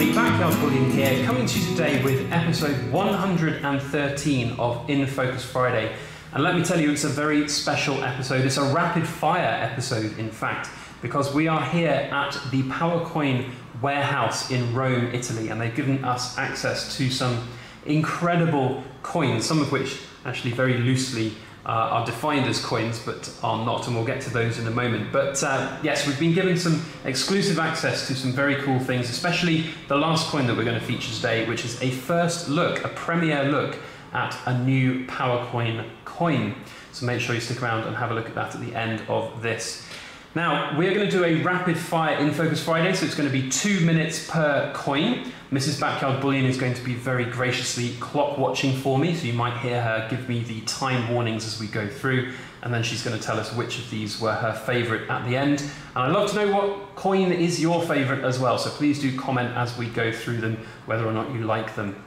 everybody, Backyard Bullion here, coming to you today with episode 113 of In Focus Friday. And let me tell you, it's a very special episode. It's a rapid fire episode, in fact, because we are here at the PowerCoin warehouse in Rome, Italy, and they've given us access to some incredible coins, some of which actually very loosely are defined as coins, but are not, and we'll get to those in a moment. But yes, we've been given some exclusive access to some very cool things, especially the last coin that we're going to feature today, which is a first look, a premiere look at a new PowerCoin coin. So make sure you stick around and have a look at that at the end of this. Now, we're going to do a rapid fire In Focus Friday, so it's going to be 2 minutes per coin. Mrs. Backyard Bullion is going to be very graciously clock watching for me, so you might hear her give me the time warnings as we go through, and then she's going to tell us which of these were her favourite at the end. And I'd love to know what coin is your favourite as well, so please do comment as we go through them, whether or not you like them.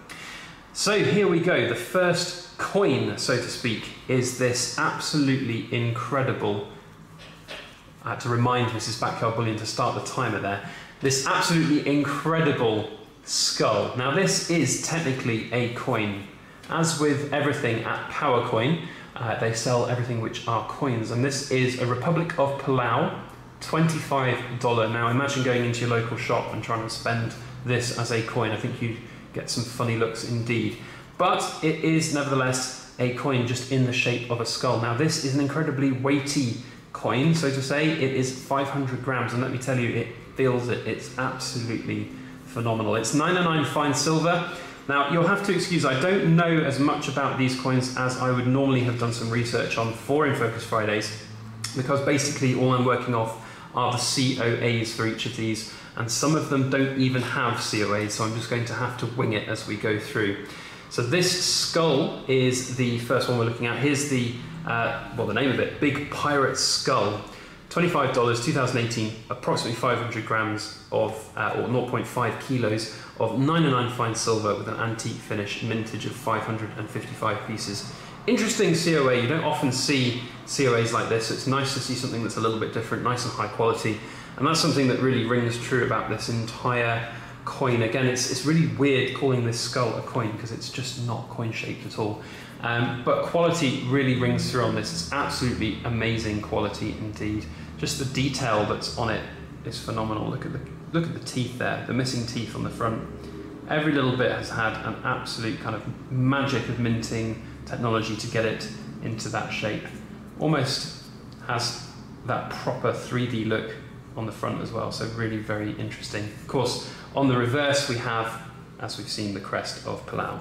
So here we go. The first coin, so to speak, is this absolutely incredible. I had to remind Mrs. Backyard Bullion to start the timer there. This absolutely incredible skull. Now this is technically a coin. As with everything at PowerCoin, they sell everything which are coins, and this is a Republic of Palau, $25. Now imagine going into your local shop and trying to spend this as a coin. I think you get some funny looks indeed. But it is nevertheless a coin just in the shape of a skull. Now this is an incredibly weighty coin, so to say. It is 500 grams, and let me tell you, it feels it. It's absolutely phenomenal. It's 909 fine silver. Now you'll have to excuse, I don't know as much about these coins as I would normally have done some research on for In Focus Fridays, because basically all I'm working off are the COAs for each of these, and some of them don't even have COAs, so I'm just going to have to wing it as we go through. So this skull is the first one we're looking at. Here's the well, the name of it, Big Pirate Skull, $25, 2018, approximately 500 grams of, or 0.5 kilos of 909 fine silver with an antique finish, mintage of 555 pieces. Interesting COA, you don't often see COAs like this, so it's nice to see something that's a little bit different, nice and high quality, and that's something that really rings true about this entire coin. Again, it's really weird calling this skull a coin because it's just not coin shaped at all. But quality really rings through on this. It's absolutely amazing quality indeed. Just the detail that's on it is phenomenal. Look at the teeth there, the missing teeth on the front. Every little bit has had an absolute kind of magic of minting technology to get it into that shape. Almost has that proper 3D look on the front as well, so really very interesting. Of course, on the reverse we have, as we've seen, the crest of Palau.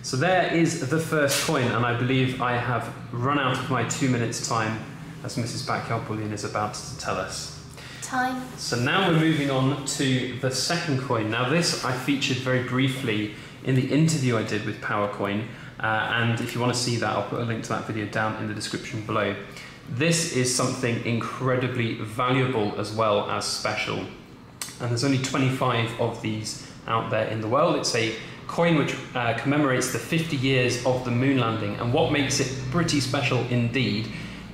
So there is the first coin, and I believe I have run out of my 2 minutes time, as Mrs. Backyard Bullion is about to tell us. Time. So now we're moving on to the second coin. Now this I featured very briefly in the interview I did with PowerCoin, and if you want to see that, I'll put a link to that video down in the description below. This is something incredibly valuable as well as special, and there's only 25 of these out there in the world. It's a coin which commemorates the 50 years of the moon landing, and what makes it pretty special indeed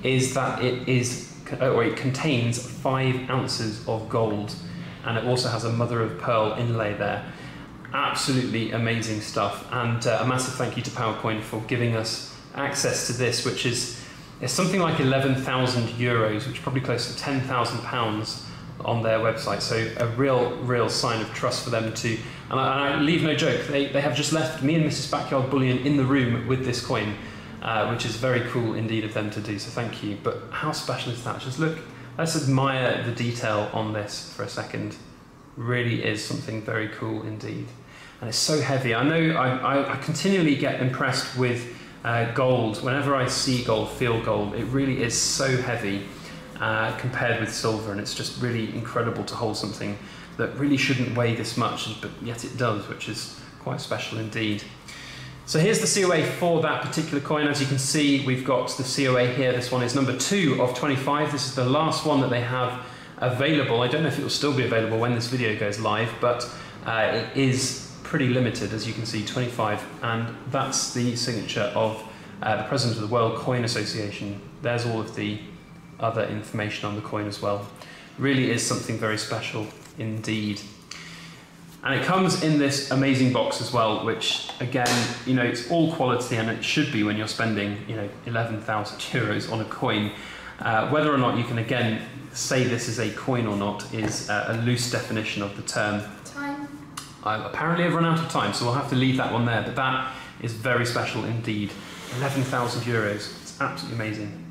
is that it contains 5 ounces of gold, and it also has a mother of pearl inlay there. Absolutely amazing stuff, and a massive thank you to PowerCoin for giving us access to this, which is something like 11,000 euros, which is probably close to 10,000 pounds on their website. So a real sign of trust for them to, and I leave no joke, they have just left me and Mrs. Backyard Bullion in the room with this coin, which is very cool indeed of them to do, so thank you. But how special is that? Just look, let's admire the detail on this for a second. Really is something very cool indeed. And it's so heavy. I know I continually get impressed with gold. Whenever I see gold, feel gold, it really is so heavy compared with silver, and it's just really incredible to hold something that really shouldn't weigh this much, but yet it does, which is quite special indeed. So here's the COA for that particular coin. As you can see, we've got the COA here. This one is number 2 of 25. This is the last one that they have available. I don't know if it will still be available when this video goes live, but it is pretty limited, as you can see, 25, and that's the signature of the President of the World Coin Association. There's all of the other information on the coin as well. Really is something very special indeed. And it comes in this amazing box as well, which again, you know, it's all quality, and it should be when you're spending, you know, 11,000 euros on a coin. Whether or not you can again say this is a coin or not is a loose definition of the term. Time. Apparently I've run out of time, so we'll have to leave that one there, but that is very special indeed. 11,000 euros, it's absolutely amazing.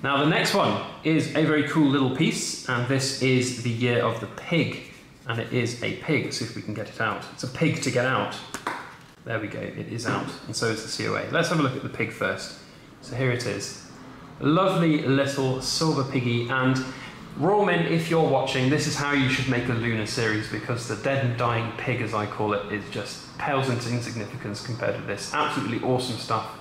Now the next one is a very cool little piece, and this is the year of the pig. And it is a pig. Let's see if we can get it out. It's a pig to get out. There we go, it is out. And so is the COA. Let's have a look at the pig first. So here it is. A lovely little silver piggy. And Royal Men, if you're watching, this is how you should make a Lunar series, because the dead and dying pig, as I call it, is just pales into insignificance compared to this. Absolutely awesome stuff.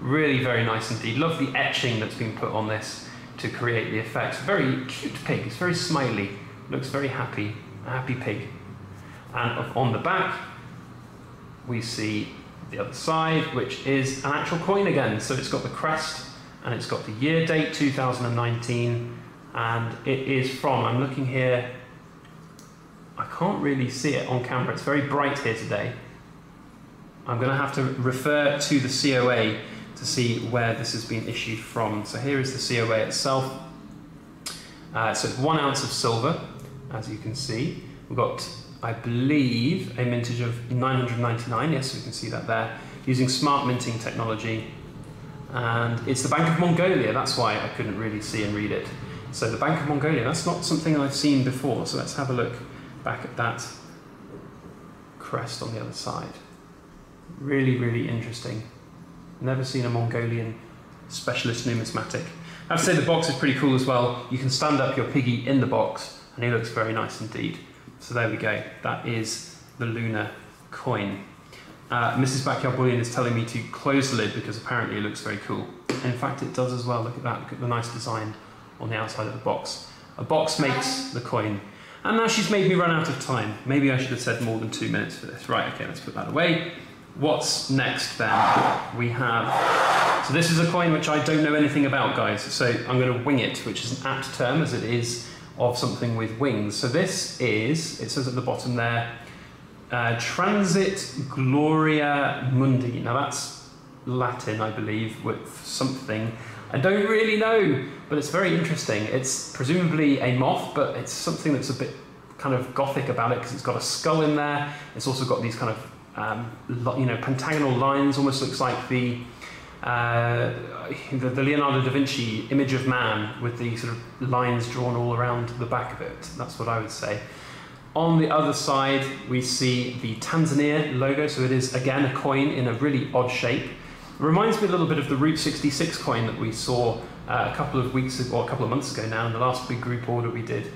Really very nice indeed. Love the etching that's been put on this to create the effect. Very cute pig. It's very smiley. Looks very happy. A happy pig. And on the back we see the other side, which is an actual coin again. So it's got the crest and it's got the year date 2019, and it is from, I'm looking here, I can't really see it on camera, it's very bright here today. I'm going to have to refer to the COA to see where this has been issued from. So here is the COA itself. So it's 1 ounce of silver, as you can see. We've got, I believe, a mintage of 999, yes, we can see that there, using smart minting technology. And it's the Bank of Mongolia, that's why I couldn't really see and read it. So the Bank of Mongolia, that's not something I've seen before, so let's have a look back at that crest on the other side. Really, really interesting. Never seen a Mongolian specialist numismatic. I have to say the box is pretty cool as well. You can stand up your piggy in the box, and he looks very nice indeed. So there we go, that is the Lunar coin. Mrs. Backyard Bullion is telling me to close the lid because apparently it looks very cool. In fact it does as well, look at that, look at the nice design on the outside of the box. A box makes the coin. And now she's made me run out of time. Maybe I should have said more than 2 minutes for this. Right, okay, let's put that away. What's next then? We have, so this is a coin which I don't know anything about, guys, so I'm going to wing it, which is an apt term as it is of something with wings. So this is, it says at the bottom there, Transit Gloria Mundi. Now that's Latin, I believe, with something. I don't really know, but it's very interesting. It's presumably a moth, but it's something that's a bit kind of gothic about it because it's got a skull in there. It's also got these kind of, you know, pentagonal lines. Almost looks like the Leonardo da Vinci image of man with the sort of lines drawn all around the back of it. That's what I would say. On the other side, we see the Tanzania logo. So it is again a coin in a really odd shape. It reminds me a little bit of the Route 66 coin that we saw a couple of weeks ago, or a couple of months ago now, in the last big group order we did.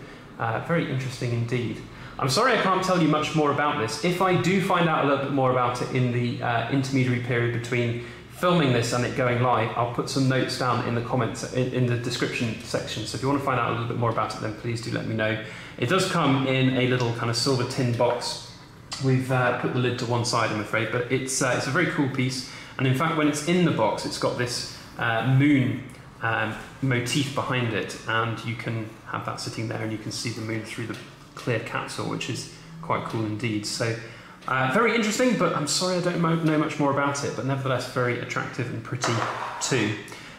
Very interesting indeed. I'm sorry I can't tell you much more about this. If I do find out a little bit more about it in the intermediary period between filming this and it going live, I'll put some notes down in the comments, in the description section. So if you want to find out a little bit more about it, then please do let me know. It does come in a little kind of silver tin box. We've put the lid to one side, I'm afraid, but it's a very cool piece. And in fact, when it's in the box, it's got this moon motif behind it, and you can have that sitting there and you can see the moon through the clear capsule, which is quite cool indeed. So very interesting, but I'm sorry I don't know much more about it, but nevertheless very attractive and pretty too.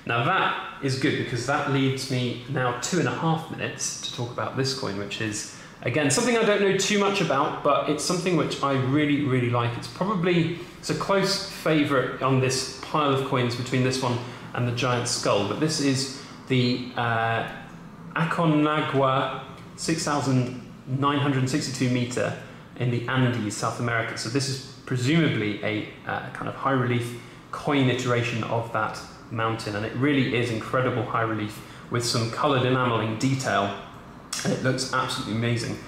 Now that is good because that leaves me now 2.5 minutes to talk about this coin, which is again something I don't know too much about, but it's something which I really, really like. It's a close favourite on this pile of coins between this one and the giant skull, but this is the Aconcagua 6,962 metre in the Andes, South America. So this is presumably a kind of high relief coin iteration of that mountain, and it really is incredible high relief with some coloured enamelling detail, and it looks absolutely amazing.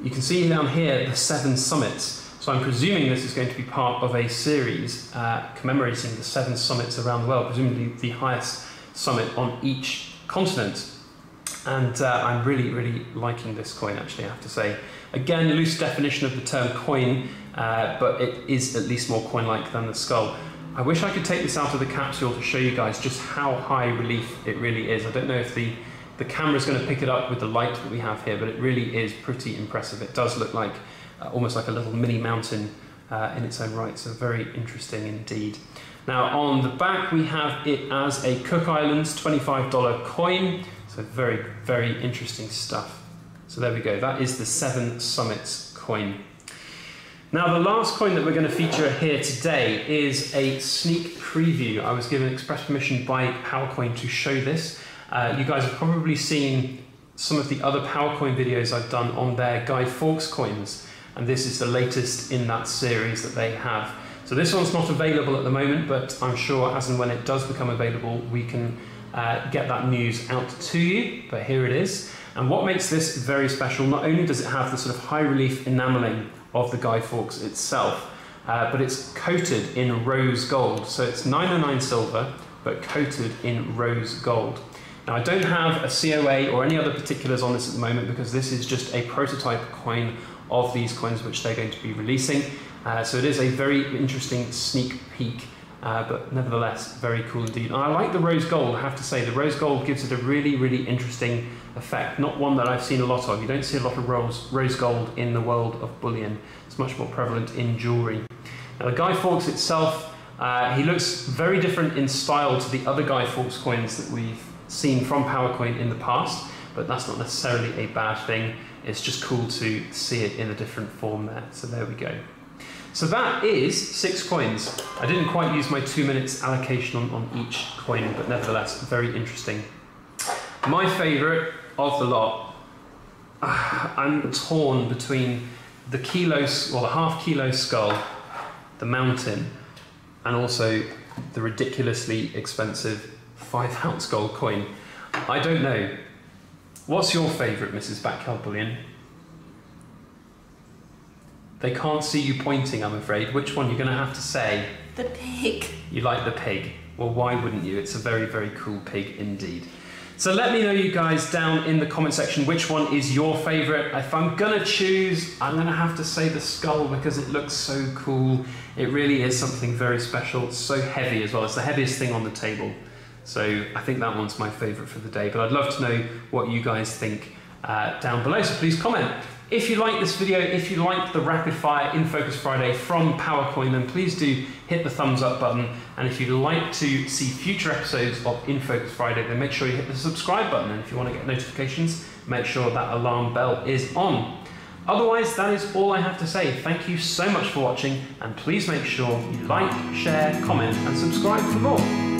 You can see down here the 7 summits. So I'm presuming this is going to be part of a series commemorating the 7 summits around the world, presumably the highest summit on each continent. And I'm really, really liking this coin, actually, I have to say. Again, loose definition of the term coin, but it is at least more coin-like than the skull. I wish I could take this out of the capsule to show you guys just how high relief it really is. I don't know if the the camera's going to pick it up with the light that we have here, but it really is pretty impressive. It does look like almost like a little mini mountain in its own right, so very interesting indeed. Now on the back we have it as a Cook Islands $25 coin, so very, very interesting stuff. So there we go, that is the 7 Summits coin. Now the last coin that we're going to feature here today is a sneak preview. I was given express permission by PowerCoin to show this. You guys have probably seen some of the other PowerCoin videos I've done on their Guy Fawkes coins, and this is the latest in that series that they have. So this one's not available at the moment, but I'm sure as and when it does become available, we can get that news out to you, but here it is. And what makes this very special, not only does it have the sort of high relief enameling of the Guy Fawkes itself, but it's coated in rose gold. So it's 909 silver, but coated in rose gold. Now I don't have a COA or any other particulars on this at the moment because this is just a prototype coin of these coins which they're going to be releasing. So it is a very interesting sneak peek, but nevertheless very cool indeed. And I like the rose gold, I have to say. The rose gold gives it a really, really interesting effect. Not one that I've seen a lot of. You don't see a lot of rose gold in the world of bullion. It's much more prevalent in jewellery. Now the Guy Fawkes itself, he looks very different in style to the other Guy Fawkes coins that we've seen from PowerCoin in the past, but that's not necessarily a bad thing. It's just cool to see it in a different form there. So there we go. So that is 6 coins. I didn't quite use my 2 minutes allocation on each coin, but nevertheless, very interesting. My favourite of the lot, I'm torn between the kilos, or the half kilo skull, the mountain, and also the ridiculously expensive 5 ounce gold coin. I don't know. What's your favourite, Mrs. Backyard Bullion? They can't see you pointing, I'm afraid. Which one? You're going to have to say. The pig. You like the pig. Well, why wouldn't you? It's a very, very cool pig indeed. So let me know, you guys, down in the comment section which one is your favourite. If I'm going to choose, I'm going to have to say the skull because it looks so cool. It really is something very special. It's so heavy as well. It's the heaviest thing on the table. So I think that one's my favourite for the day. But I'd love to know what you guys think down below. So please comment. If you like this video, if you like the Rapid Fire In Focus Friday from PowerCoin, then please do hit the thumbs up button. And if you'd like to see future episodes of In Focus Friday, then make sure you hit the subscribe button. And if you want to get notifications, make sure that alarm bell is on. Otherwise, that is all I have to say. Thank you so much for watching, and please make sure you like, share, comment, and subscribe for more.